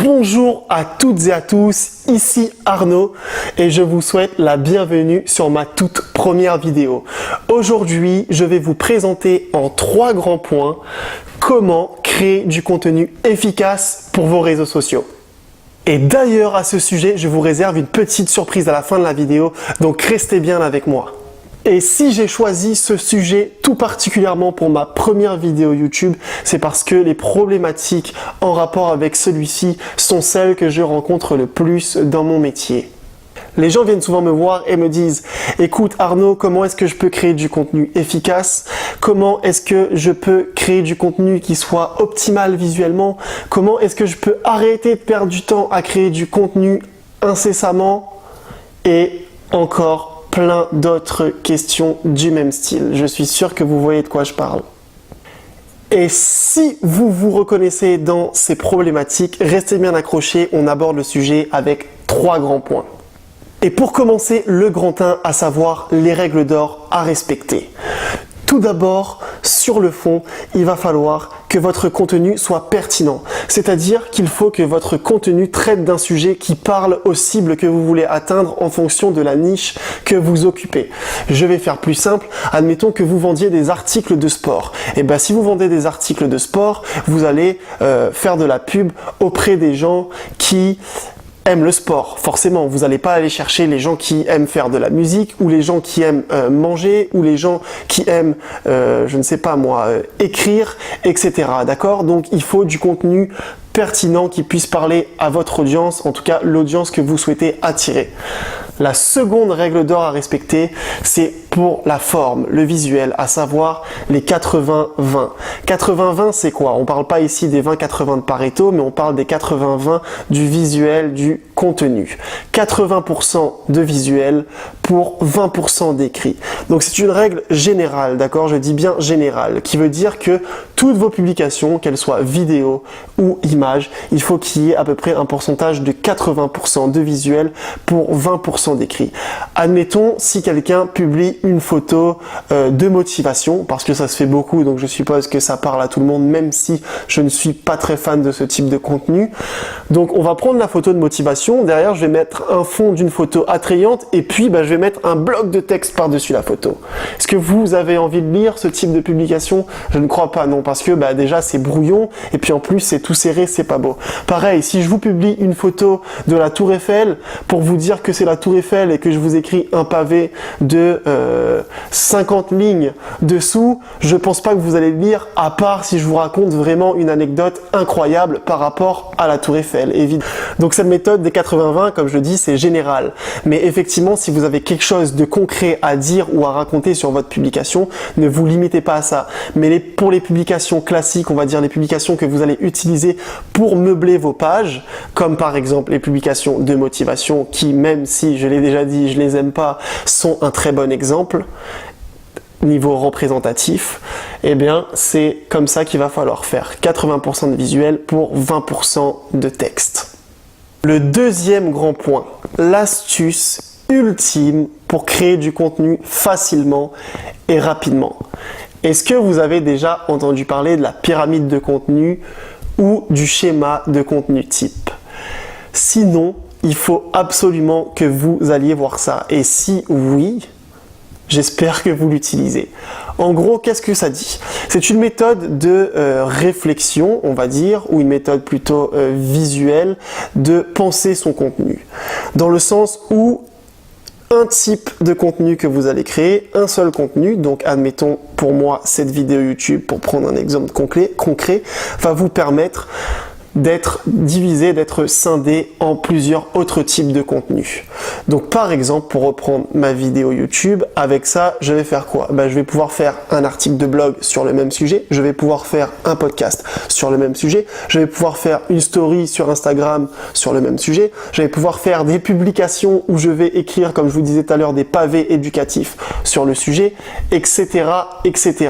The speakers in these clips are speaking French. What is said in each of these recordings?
Bonjour à toutes et à tous, ici Arnaud et je vous souhaite la bienvenue sur ma toute première vidéo. Aujourd'hui, je vais vous présenter en 3 grands points comment créer du contenu efficace pour vos réseaux sociaux. Et d'ailleurs, à ce sujet, je vous réserve une petite surprise à la fin de la vidéo, donc restez bien avec moi. Et si j'ai choisi ce sujet tout particulièrement pour ma première vidéo YouTube, c'est parce que les problématiques en rapport avec celui-ci sont celles que je rencontre le plus dans mon métier. Les gens viennent souvent me voir et me disent « Écoute Arnaud, comment est-ce que je peux créer du contenu efficace? Comment est-ce que je peux créer du contenu qui soit optimal visuellement? Comment est-ce que je peux arrêter de perdre du temps à créer du contenu incessamment? » Et encore plein d'autres questions du même style. Je suis sûr que vous voyez de quoi je parle. Et si vous vous reconnaissez dans ces problématiques, restez bien accrochés, on aborde le sujet avec 3 grands points. Et pour commencer, le grand 1, à savoir les règles d'or à respecter. Tout d'abord, sur le fond, il va falloir que votre contenu soit pertinent. C'est-à-dire qu'il faut que votre contenu traite d'un sujet qui parle aux cibles que vous voulez atteindre en fonction de la niche que vous occupez. Je vais faire plus simple. Admettons que vous vendiez des articles de sport. Et bien, si vous vendez des articles de sport, vous allez faire de la pub auprès des gens qui aiment le sport. Forcément, vous n'allez pas aller chercher les gens qui aiment faire de la musique ou les gens qui aiment manger ou les gens qui aiment, je ne sais pas moi, écrire, etc. D'accord? Donc, il faut du contenu pertinent qui puisse parler à votre audience, en tout cas l'audience que vous souhaitez attirer. La seconde règle d'or à respecter, c'est pour la forme, le visuel, à savoir les 80-20. 80-20, c'est quoi? On ne parle pas ici des 20-80 de Pareto, mais on parle des 80-20 du visuel, du contenu. 80% de visuel pour 20% d'écrit. Donc c'est une règle générale, d'accord? Je dis bien générale, qui veut dire que toutes vos publications, qu'elles soient vidéo ou images, il faut qu'il y ait à peu près un pourcentage de 80% de visuel pour 20% d'écrit. Admettons, si quelqu'un publie une photo de motivation, parce que ça se fait beaucoup, donc je suppose que ça parle à tout le monde, même si je ne suis pas très fan de ce type de contenu. Donc on va prendre la photo de motivation, derrière je vais mettre un fond d'une photo attrayante, et puis je vais mettre un bloc de texte par-dessus la photo. Est-ce que vous avez envie de lire ce type de publication? Je ne crois pas, non, parce que déjà c'est brouillon, et puis en plus c'est tout serré, c'est pas beau. Pareil, si je vous publie une photo de la Tour Eiffel, pour vous dire que c'est la Tour Eiffel et que je vous écris un pavé de 50 lignes dessous, je pense pas que vous allez le lire, à part si je vous raconte vraiment une anecdote incroyable par rapport à la Tour Eiffel, évidemment. Donc cette méthode des 80-20, comme je dis, c'est général. Mais effectivement, si vous avez quelque chose de concret à dire ou à raconter sur votre publication, ne vous limitez pas à ça. Mais pour les publications classiques, on va dire les publications que vous allez utiliser pour meubler vos pages, comme par exemple les publications de motivation qui, même si je l'ai déjà dit, je les aime pas, sont un très bon exemple niveau représentatif, eh bien c'est comme ça qu'il va falloir faire. 80% de visuel pour 20% de texte. Le deuxième grand point, l'astuce ultime pour créer du contenu facilement et rapidement. Est-ce que vous avez déjà entendu parler de la pyramide de contenu ou du schéma de contenu type? Sinon, il faut absolument que vous alliez voir ça. Et si oui, j'espère que vous l'utilisez. En gros, qu'est-ce que ça dit? C'est une méthode de réflexion, on va dire, ou une méthode plutôt visuelle de penser son contenu. Dans le sens où un type de contenu que vous allez créer, un seul contenu, donc admettons pour moi cette vidéo YouTube, pour prendre un exemple concret, va vous permettre d'être divisé, d'être scindé en plusieurs autres types de contenus. Donc par exemple, pour reprendre ma vidéo YouTube, avec ça, je vais faire quoi? Je vais pouvoir faire un article de blog sur le même sujet, je vais pouvoir faire un podcast sur le même sujet, je vais pouvoir faire une story sur Instagram sur le même sujet, je vais pouvoir faire des publications où je vais écrire, comme je vous disais tout à l'heure, des pavés éducatifs sur le sujet, etc., etc.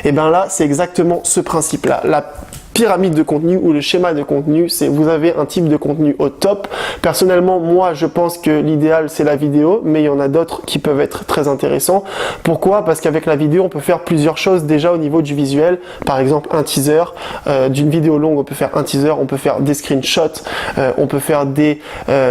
Et bien là, c'est exactement ce principe-là. pyramide de contenu ou le schéma de contenu, c'est vous avez un type de contenu au top. Personnellement, moi, je pense que l'idéal, c'est la vidéo, mais il y en a d'autres qui peuvent être très intéressants. Pourquoi? Parce qu'avec la vidéo, on peut faire plusieurs choses déjà au niveau du visuel. Par exemple, un teaser. D'une vidéo longue, on peut faire un teaser, on peut faire des screenshots, on peut faire des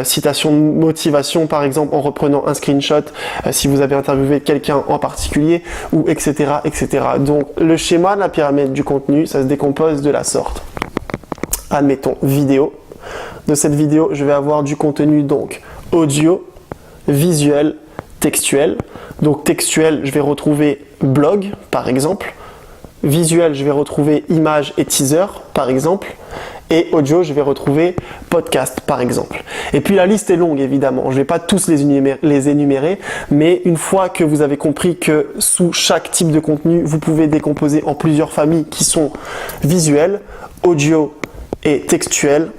citations de motivation, par exemple, en reprenant un screenshot, si vous avez interviewé quelqu'un en particulier, ou etc., etc. Donc, le schéma de la pyramide du contenu, ça se décompose de la sorte. Admettons vidéo. De cette vidéo, je vais avoir du contenu donc audio, visuel, textuel. Donc textuel, je vais retrouver blog par exemple. Visuel, je vais retrouver image et teaser par exemple. Et audio, je vais retrouver podcast par exemple. Et puis la liste est longue évidemment, je ne vais pas tous les énumérer, mais une fois que vous avez compris que sous chaque type de contenu, vous pouvez décomposer en plusieurs familles qui sont visuelles, audio et textuelles,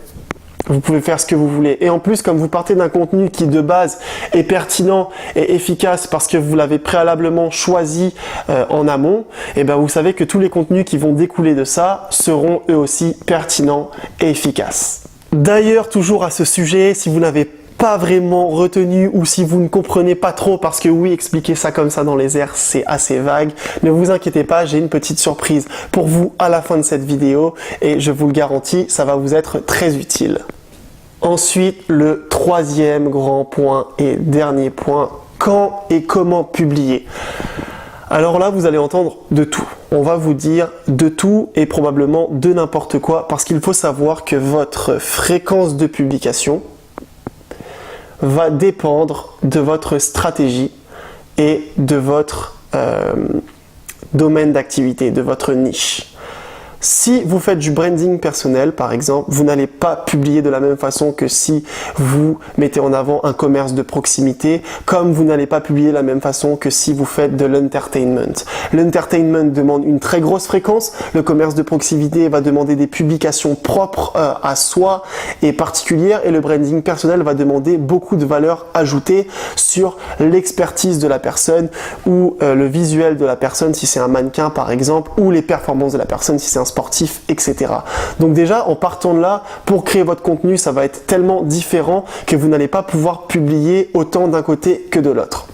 vous pouvez faire ce que vous voulez. Et en plus, comme vous partez d'un contenu qui de base est pertinent et efficace parce que vous l'avez préalablement choisi en amont, et bien vous savez que tous les contenus qui vont découler de ça seront eux aussi pertinents et efficaces. D'ailleurs, toujours à ce sujet, si vous n'avez pas vraiment retenu ou si vous ne comprenez pas trop, parce que oui, expliquer ça comme ça dans les airs, c'est assez vague, ne vous inquiétez pas, j'ai une petite surprise pour vous à la fin de cette vidéo et je vous le garantis, ça va vous être très utile. Ensuite, le troisième grand point et dernier point, quand et comment publier. Alors là, vous allez entendre de tout. On va vous dire de tout et probablement de n'importe quoi parce qu'il faut savoir que votre fréquence de publication va dépendre de votre stratégie et de votre domaine d'activité, de votre niche. Si vous faites du branding personnel, par exemple, vous n'allez pas publier de la même façon que si vous mettez en avant un commerce de proximité, comme vous n'allez pas publier de la même façon que si vous faites de l'entertainment. L'entertainment demande une très grosse fréquence, le commerce de proximité va demander des publications propres à soi et particulières, et le branding personnel va demander beaucoup de valeur ajoutée sur l'expertise de la personne ou le visuel de la personne si c'est un mannequin par exemple, ou les performances de la personne si c'est un sportif, etc. Donc déjà, en partant de là, pour créer votre contenu, ça va être tellement différent que vous n'allez pas pouvoir publier autant d'un côté que de l'autre.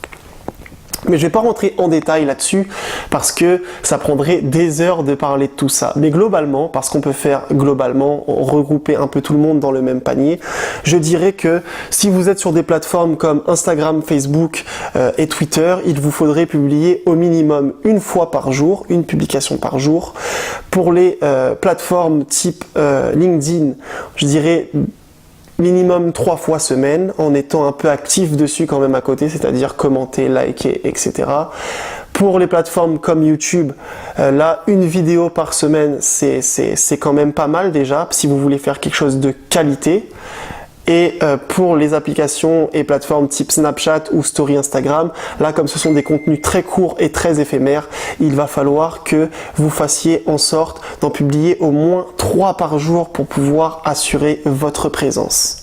Mais je ne vais pas rentrer en détail là-dessus parce que ça prendrait des heures de parler de tout ça. Mais globalement, parce qu'on peut faire globalement, regrouper un peu tout le monde dans le même panier, je dirais que si vous êtes sur des plateformes comme Instagram, Facebook et Twitter, il vous faudrait publier au minimum une fois par jour, une publication par jour. Pour les plateformes type LinkedIn, je dirais minimum 3 fois semaine, en étant un peu actif dessus quand même à côté, c'est-à-dire commenter, liker, etc. Pour les plateformes comme YouTube, là, une vidéo par semaine, c'est quand même pas mal déjà, si vous voulez faire quelque chose de qualité. Et pour les applications et plateformes type Snapchat ou Story Instagram, là comme ce sont des contenus très courts et très éphémères, il va falloir que vous fassiez en sorte d'en publier au moins 3 par jour pour pouvoir assurer votre présence.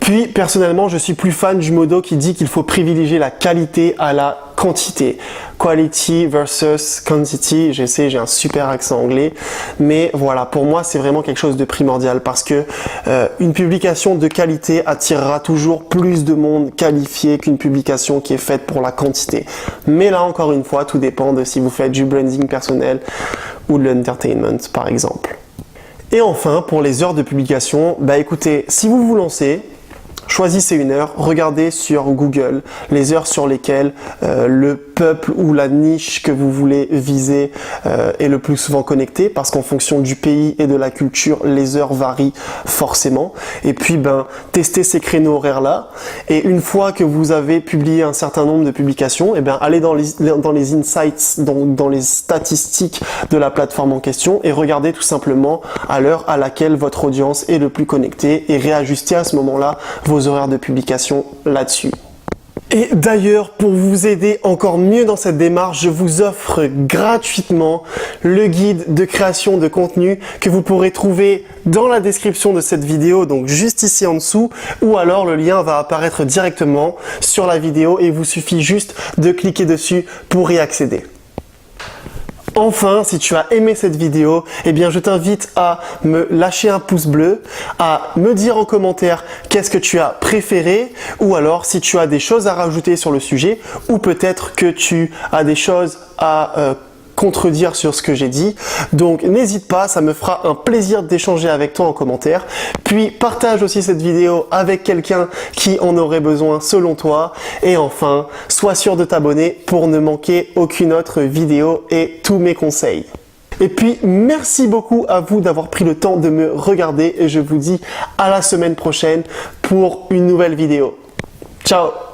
Puis personnellement, je suis plus fan du modo qui dit qu'il faut privilégier la qualité à la quantité. Quality versus quantity, je sais, j'ai un super accent anglais, mais voilà, pour moi c'est vraiment quelque chose de primordial parce que une publication de qualité attirera toujours plus de monde qualifié qu'une publication qui est faite pour la quantité. Mais là encore une fois, tout dépend de si vous faites du branding personnel ou de l'entertainment par exemple. Et enfin, pour les heures de publication, bah écoutez, si vous vous lancez, choisissez une heure, regardez sur Google les heures sur lesquelles le peuple ou la niche que vous voulez viser est le plus souvent connecté, parce qu'en fonction du pays et de la culture, les heures varient forcément. Et puis testez ces créneaux horaires là, et une fois que vous avez publié un certain nombre de publications, allez dans les insights, dans les statistiques de la plateforme en question, et regardez tout simplement à l'heure à laquelle votre audience est le plus connectée, et réajustez à ce moment-là vos horaires de publication là-dessus. Et d'ailleurs, pour vous aider encore mieux dans cette démarche, je vous offre gratuitement le guide de création de contenu que vous pourrez trouver dans la description de cette vidéo, donc juste ici en dessous, ou alors le lien va apparaître directement sur la vidéo et il vous suffit juste de cliquer dessus pour y accéder. Enfin, si tu as aimé cette vidéo, eh bien je t'invite à me lâcher un pouce bleu, à me dire en commentaire qu'est-ce que tu as préféré, ou alors si tu as des choses à rajouter sur le sujet, ou peut-être que tu as des choses à contredire sur ce que j'ai dit. Donc n'hésite pas, ça me fera un plaisir d'échanger avec toi en commentaire. Puis partage aussi cette vidéo avec quelqu'un qui en aurait besoin selon toi. Et enfin, sois sûr de t'abonner pour ne manquer aucune autre vidéo et tous mes conseils. Et puis merci beaucoup à vous d'avoir pris le temps de me regarder et je vous dis à la semaine prochaine pour une nouvelle vidéo. Ciao!